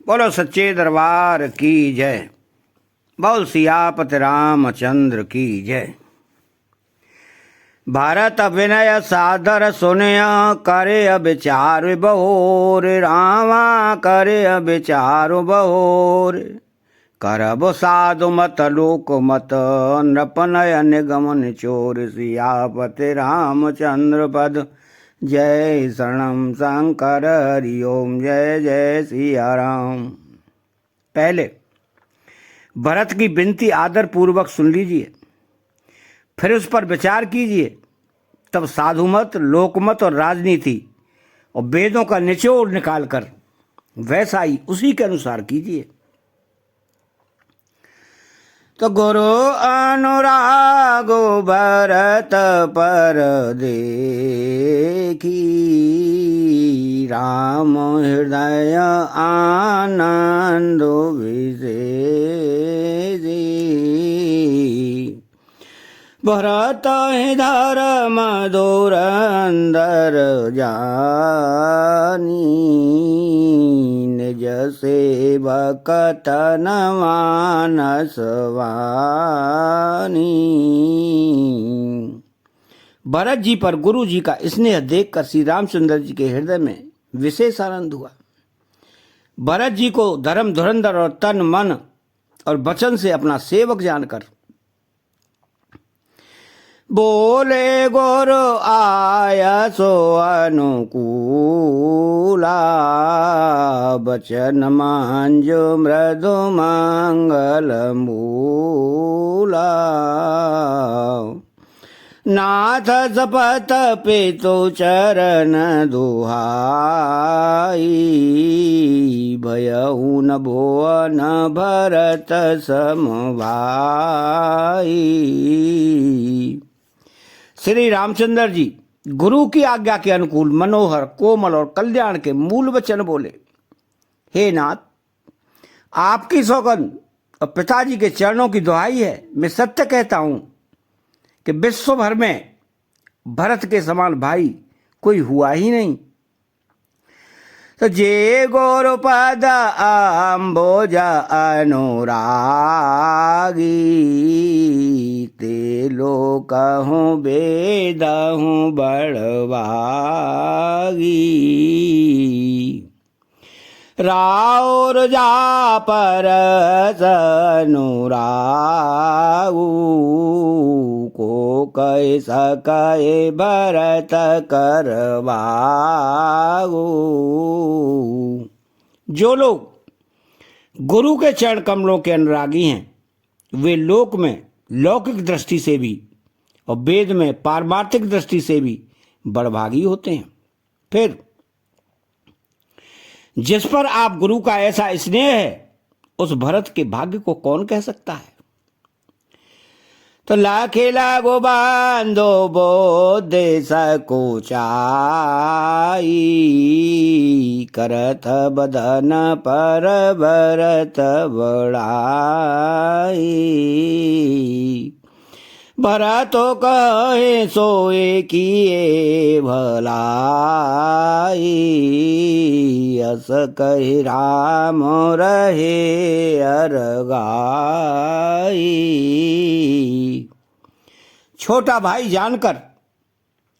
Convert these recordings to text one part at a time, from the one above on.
बोलो सच्चे दरबार की जय। बोल सियापत रामचंद्र की जय। भारत विनय सादर सुनय करे विचार बहोर। रामा करे विचार बहोर। करब साधु मत लोक मत नृपनय निगम निचोर। सियापति रामचंद्र पद जय शरणम शंकर हरि ओम। जय जय सिया राम। पहले भरत की विनती आदर पूर्वक सुन लीजिए, फिर उस पर विचार कीजिए। तब साधुमत, लोकमत और राजनीति और वेदों का निचोड़ निकालकर वैसा ही उसी के अनुसार कीजिए। तो गुरु अनुरागो भरत पर देखी। राम हृदय आनंद विशेषी। भरत धर्म धुरंधर जानी। निज सेवक तन मानस वानी। भरत जी पर गुरु जी का स्नेह देखकर श्री रामचंद्र जी के हृदय में विशेष आनंद हुआ। भरत जी को धर्म धुरंधर और तन मन और वचन से अपना सेवक जानकर बोले गुरु आया सो अनुकूला। बचन मांजो मृदु मंगल मूला। नाथ सपत पितु चरण दुहाई। भयउ न भुवन भरत सम भाई। श्री रामचंद्र जी गुरु की आज्ञा के अनुकूल मनोहर, कोमल और कल्याण के मूल वचन बोले। हे नाथ, आपकी सौगंध और पिताजी के चरणों की दुहाई है। मैं सत्य कहता हूं कि विश्व भर में भरत के समान भाई कोई हुआ ही नहीं। तो जे गौरपद अम्बोज अनुरागी। ते लोकहूँ वेदहूँ बड़वागी। राउर जा पर अनुरागू। को कह सके भरत करवागू। जो लोग गुरु के चरण कमलों के अनुरागी हैं वे लोक में लौकिक दृष्टि से भी और वेद में पारमार्थिक दृष्टि से भी बड़भागी होते हैं। फिर जिस पर आप गुरु का ऐसा स्नेह है उस भरत के भाग्य को कौन कह सकता है। तो लाखे लागो बांधो बोधे सको चाई। करत बदन पर भरत बड़ाई। भरतो कहे सोए किए भलाई। अस कहि राम रहे अरगाई। छोटा भाई जानकर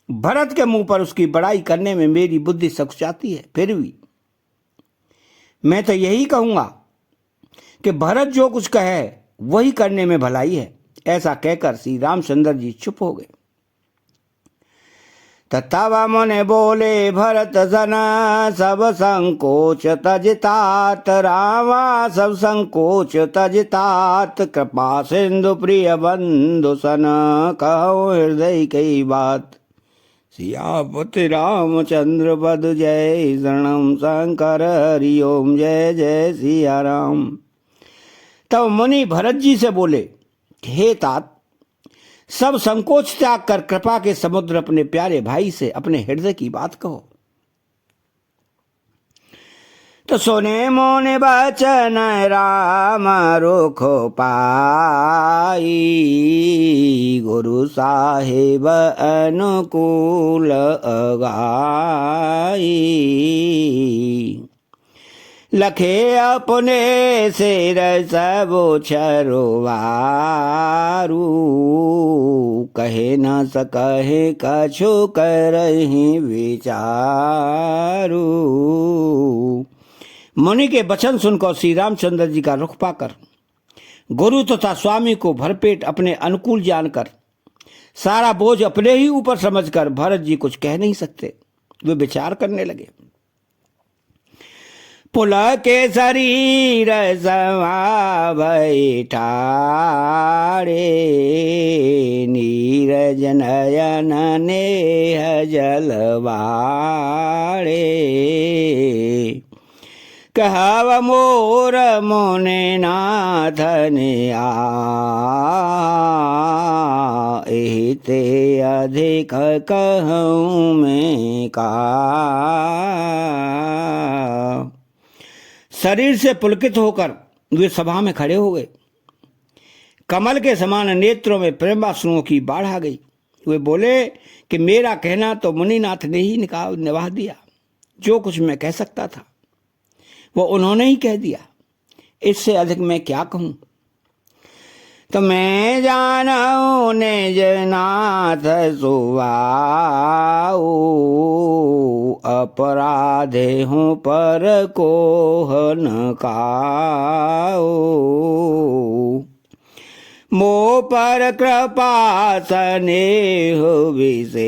भरत के मुंह पर उसकी बड़ाई करने में मेरी बुद्धि सकुचाती है। फिर भी मैं तो यही कहूंगा कि भरत जो कुछ कहे वही करने में भलाई है। ऐसा कहकर श्री रामचंद्र जी चुप हो गए। तब मुने बोले भरत जना सब संकोच तजतात। रामा सब संकोच तजतात। कृपा सिंधु प्रिय बंधु सन कहो हृदय की बात। सियापति रामचंद्र पद जय शरणम शंकर हरि ओम। जय जय सिया राम। तब मुनि भरत जी से बोले, हे तात, सब संकोच त्याग कर कृपा के समुद्र अपने प्यारे भाई से अपने हृदय की बात कहो। तो सुने मोने बचन राम रुख पाई। गुरु साहेब अनुकूल अगाई। लखे अपने सिर सब छरुवारू, कहे न सकहे कछु करहि विचारू। मुनि के वचन सुनकर श्री रामचंद्र जी का रुख पाकर गुरु तथा स्वामी को भरपेट अपने अनुकूल जानकर सारा बोझ अपने ही ऊपर समझकर भरत जी कुछ कह नहीं सकते। वे विचार करने लगे। पुल के शरीर समा बैठारे, नीरज नयन नेह जलवारे। कहव मोर मुनि नाथन एते अधिक कहूँ मैं का। शरीर से पुलकित होकर वे सभा में खड़े हो गए। कमल के समान नेत्रों में प्रेमाश्रुओं की बाढ़ आ गई। वे बोले कि मेरा कहना तो मुनिनाथ ने ही निभा दिया। जो कुछ मैं कह सकता था वो उन्होंने ही कह दिया। इससे अधिक मैं क्या कहूँ। तो मैं जानऊ निज नाथ सुवाऊ, अपराधे हूँ पर कोह न काऊ। मो पर कृपा स्नेह विशेषी,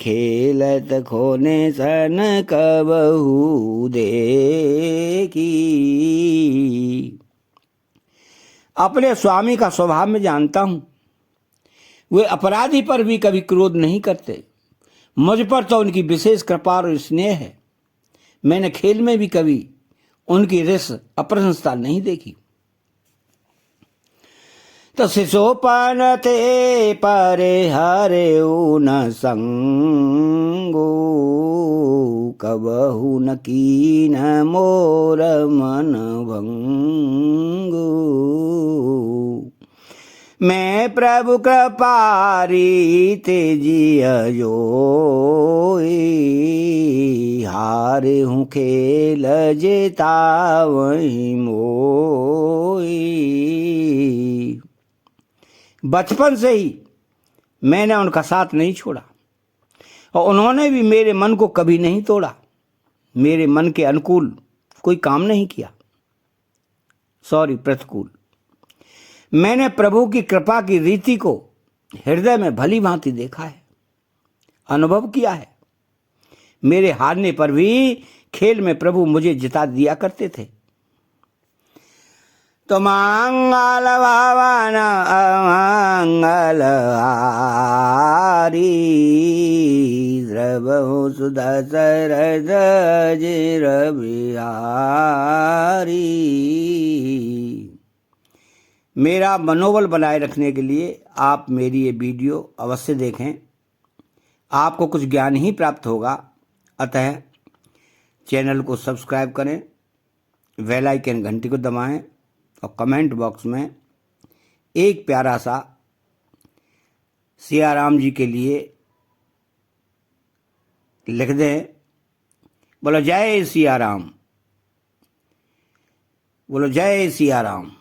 खेलत खोने सन कबहू देखी। अपने स्वामी का स्वभाव में जानता हूं, वे अपराधी पर भी कभी क्रोध नहीं करते। मुझ पर तो उनकी विशेष कृपा और स्नेह है। मैंने खेल में भी कभी उनकी रिस अप्रशंसा नहीं देखी। तो शिशोपन ते परे हरे न संगो, कबहू न कीन मोर मन भंगो। मैं प्रभु कृपारी तेजिय जोई, हारे हूँ खेल जेता वही मोई। बचपन से ही मैंने उनका साथ नहीं छोड़ा और उन्होंने भी मेरे मन को कभी नहीं तोड़ा। मेरे मन के अनुकूल कोई काम नहीं किया, प्रतिकूल। मैंने प्रभु की कृपा की रीति को हृदय में भली भांति देखा है, अनुभव किया है। मेरे हारने पर भी खेल में प्रभु मुझे जिता दिया करते थे। तो मंगल भवन अमंगल हारी, द्रवहु सुदशरथ जिर बिहारी। मेरा मनोबल बनाए रखने के लिए आप मेरी ये वीडियो अवश्य देखें। आपको कुछ ज्ञान ही प्राप्त होगा। अतः चैनल को सब्सक्राइब करें, बेल आइकन घंटी को दबाएं और कमेंट बॉक्स में एक प्यारा सा सिया राम जी के लिए लिख दें। बोलो जय सिया राम, बोलो जय सिया राम।